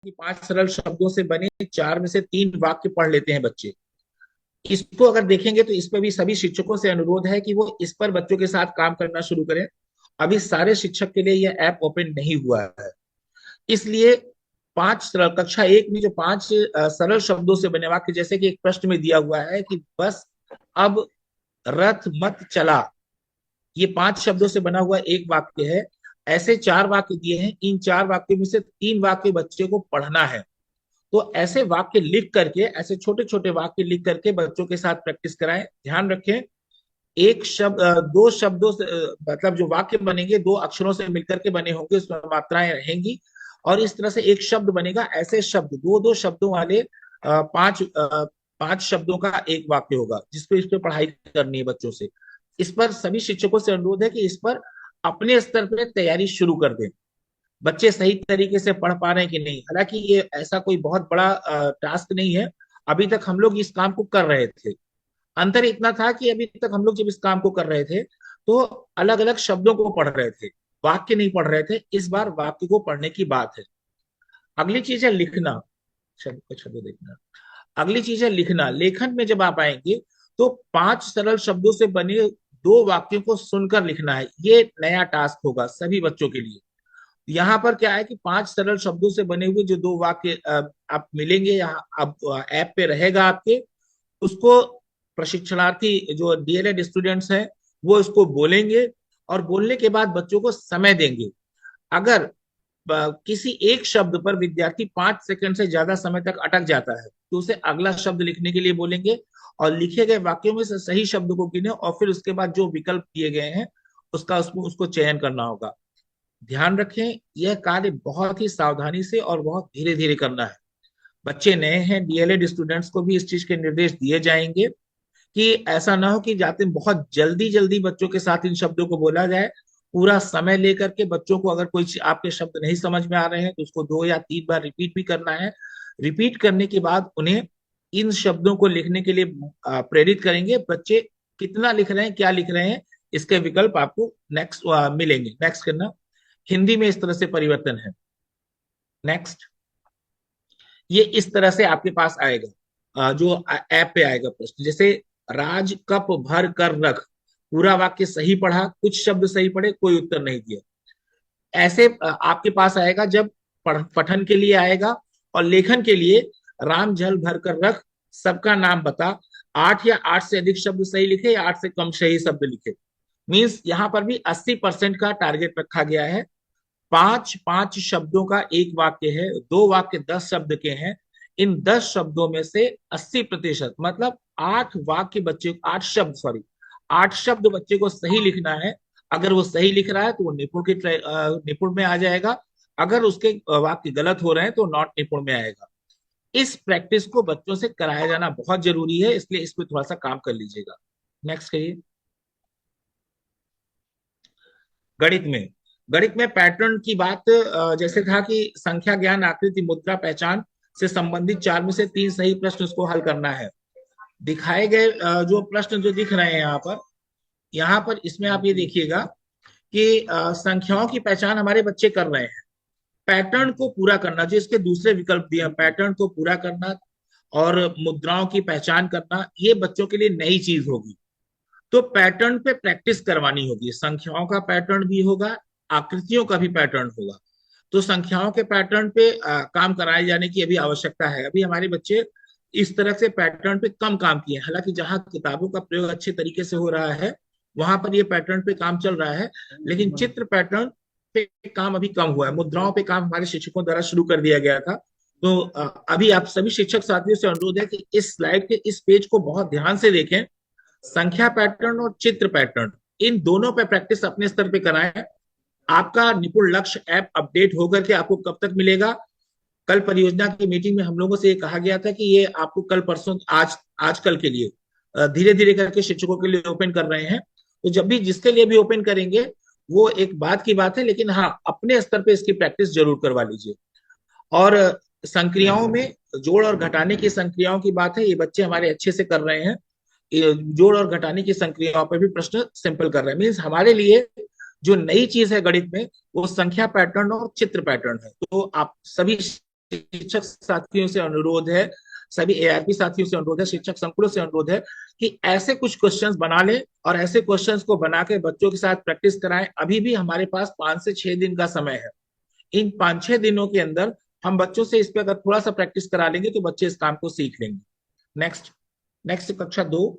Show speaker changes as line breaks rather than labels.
कि 5 सरल शब्दों से बने 4 में से 3 वाक्य पढ़ लेते हैं बच्चे। इसको अगर देखेंगे तो इस पर भी सभी शिक्षकों से अनुरोध है कि वो इस पर बच्चों के साथ काम करना शुरू करें। अभी सारे शिक्षक के लिए यह ऐप ओपन नहीं हुआ है, इसलिए 5 सरल कक्षा 1 में जो 5 सरल शब्दों से बने वाक्य, जैसे कि एक प्रश्न में दिया हुआ है कि बस अब रथ मत चला, ये 5 शब्दों से बना हुआ एक वाक्य है। ऐसे 4 वाक्य दिए हैं, इन 4 वाक्यों में से 3 वाक्य बच्चे को पढ़ना है। तो ऐसे वाक्य लिख करके, ऐसे छोटे छोटे वाक्य लिख करके बच्चों के साथ प्रैक्टिस कराएं। ध्यान रखें, एक शब्द 2 शब्दों से मतलब जो वाक्य बनेंगे 2 अक्षरों से मिलकर के बने होंगे, उसमें मात्राएं रहेंगी, और इस तरह से एक शब्द बनेगा। ऐसे शब्द 2-2 शब्दों वाले 5 शब्दों का एक वाक्य होगा, जिसपे इस पे पढ़ाई करनी है बच्चों से। इस पर सभी शिक्षकों से अनुरोध है कि इस पर अपने स्तर पर तैयारी शुरू कर दें। बच्चे सही तरीके से पढ़ पा रहे हैं कि नहीं, हालांकि ये ऐसा कोई बहुत बड़ा टास्क नहीं है। अभी तक हम लोग इस काम को कर रहे थे। अंतर इतना था कि अभी तक हम लोग जब इस काम को कर रहे थे तो अलग अलग शब्दों को पढ़ रहे थे, वाक्य नहीं पढ़ रहे थे। इस बार वाक्य को पढ़ने की बात है। अगली चीज है लिखना, शब्द शब्द देखना। अगली चीज है लिखना। लेखन में जब आप आएंगे तो 5 सरल शब्दों से बने 2 वाक्यों को सुनकर लिखना है। ये नया टास्क होगा सभी बच्चों के लिए। यहाँ पर क्या है कि 5 सरल शब्दों से बने हुए जो 2 वाक्य आप मिलेंगे यहाँ, अब ऐप पे रहेगा आपके, उसको प्रशिक्षणार्थी जो डीएलएड स्टूडेंट्स हैं वो इसको बोलेंगे, और बोलने के बाद बच्चों को समय देंगे। अगर किसी एक शब्द पर विद्यार्थी 5 सेकंड से ज्यादा समय तक अटक जाता है तो उसे अगला शब्द लिखने के लिए बोलेंगे, और लिखे गए वाक्यों में से सही शब्द को गिने, और फिर उसके बाद जो विकल्प दिए गए हैं उसका उसको चयन करना होगा। ध्यान रखें, यह कार्य बहुत ही सावधानी से और बहुत धीरे धीरे करना है। बच्चे नए हैं, डीएलएड स्टूडेंट्स को भी इस चीज के निर्देश दिए जाएंगे कि ऐसा ना हो कि जाते बहुत जल्दी जल्दी बच्चों के साथ इन शब्दों को बोला जाए। पूरा समय लेकर के बच्चों को, अगर कोई आपके शब्द नहीं समझ में आ रहे हैं तो उसको 2 या 3 बार रिपीट भी करना है। रिपीट करने के बाद उन्हें इन शब्दों को लिखने के लिए प्रेरित करेंगे। बच्चे कितना लिख रहे हैं, क्या लिख रहे हैं, इसके विकल्प आपको नेक्स्ट मिलेंगे। नेक्स्ट करना। हिंदी में इस तरह से परिवर्तन है। नेक्स्ट। ये इस तरह से आपके पास आएगा, जो ऐप पे आएगा प्रश्न, जैसे राज कप भर कर रख। पूरा वाक्य सही पढ़ा, कुछ शब्द सही पढ़े, कोई उत्तर नहीं दिया। ऐसे आपके पास आएगा जब पठन के लिए आएगा। और लेखन के लिए राम जल भर कर रख, सबका नाम बता, 8 या 8 से अधिक शब्द सही लिखे या 8 से कम सही शब्द लिखे। मीन्स यहाँ पर भी 80% का टारगेट रखा गया है। 5-5 शब्दों का एक वाक्य है, 2 वाक्य 10 शब्द के हैं। इन 10 शब्दों में से 80%, मतलब 8 वाक्य बच्चे, 8 शब्द, सॉरी, 8 शब्द बच्चे को सही लिखना है। अगर वो सही लिख रहा है तो वो निपुण में आ जाएगा। अगर उसके वाक्य गलत हो रहे हैं तो नॉट निपुण में आएगा। इस प्रैक्टिस को बच्चों से कराया जाना बहुत जरूरी है, इसलिए इस पर थोड़ा सा काम कर लीजिएगा। नेक्स्ट कहिए। गणित में, गणित में पैटर्न की बात, जैसे था कि संख्या ज्ञान आकृति मुद्रा पहचान से संबंधित 4 में से 3 सही प्रश्न उसको हल करना है। दिखाए गए जो प्रश्न जो दिख रहे हैं यहाँ पर इसमें आप ये देखिएगा कि संख्याओं की पहचान हमारे बच्चे कर रहे हैं। पैटर्न को पूरा करना, जो इसके दूसरे विकल्प दिए हैं, पैटर्न को पूरा करना और मुद्राओं की पहचान करना, ये बच्चों के लिए नई चीज होगी। तो पैटर्न पे प्रैक्टिस करवानी होगी। संख्याओं का पैटर्न भी होगा, आकृतियों का भी पैटर्न होगा। तो संख्याओं के पैटर्न पे काम कराए जाने की अभी आवश्यकता है। अभी हमारे बच्चे इस तरह से पैटर्न पे कम काम किए, हालांकि जहां किताबों का प्रयोग अच्छे तरीके से हो रहा है वहां पर ये पैटर्न पे काम चल रहा है, लेकिन चित्र पैटर्न पे काम अभी कम हुआ है। मुद्राओं पे काम हमारे शिक्षकों द्वारा शुरू कर दिया गया था। तो अभी आप सभी शिक्षक साथियों से अनुरोध है कि इस स्लाइड के इस पेज को बहुत ध्यान से देखें। संख्या पैटर्न और चित्र पैटर्न, इन दोनों पे प्रैक्टिस अपने स्तर पे कराएं। आपका निपुण लक्ष्य ऐप अपडेट होकर के आपको कब तक मिलेगा? कल परियोजना की मीटिंग में हम लोगों से ये कहा गया था कि ये आपको कल परसों, आजकल के लिए धीरे धीरे करके शिक्षकों के लिए ओपन कर रहे हैं। तो जब भी जिसके लिए भी ओपन करेंगे वो एक बात की बात है, लेकिन हाँ, अपने स्तर पे इसकी प्रैक्टिस जरूर करवा लीजिए। और संक्रियाओं में जोड़ और घटाने की संक्रियाओं की बात है, ये बच्चे हमारे अच्छे से कर रहे हैं। जोड़ और घटाने की संक्रियाओं पर भी प्रश्न सिंपल कर रहे हैं। मीन्स हमारे लिए जो नई चीज है गणित में वो संख्या पैटर्न और चित्र पैटर्न है। तो आप सभी शिक्षक साथियों से अनुरोध है, सभी एआरपी साथियों से अनुरोध है, शिक्षक संकुलों से अनुरोध है कि ऐसे कुछ क्वेश्चंस बना लें और ऐसे क्वेश्चंस को बना के बच्चों के साथ प्रैक्टिस कराएं। अभी भी हमारे पास 5 से 6 दिन का समय है। इन 5-6 दिनों के अंदर हम बच्चों से इस पे अगर थोड़ा सा प्रैक्टिस करा लेंगे तो बच्चे इस काम को सीख लेंगे। नेक्स्ट, नेक्स्ट कक्षा 2।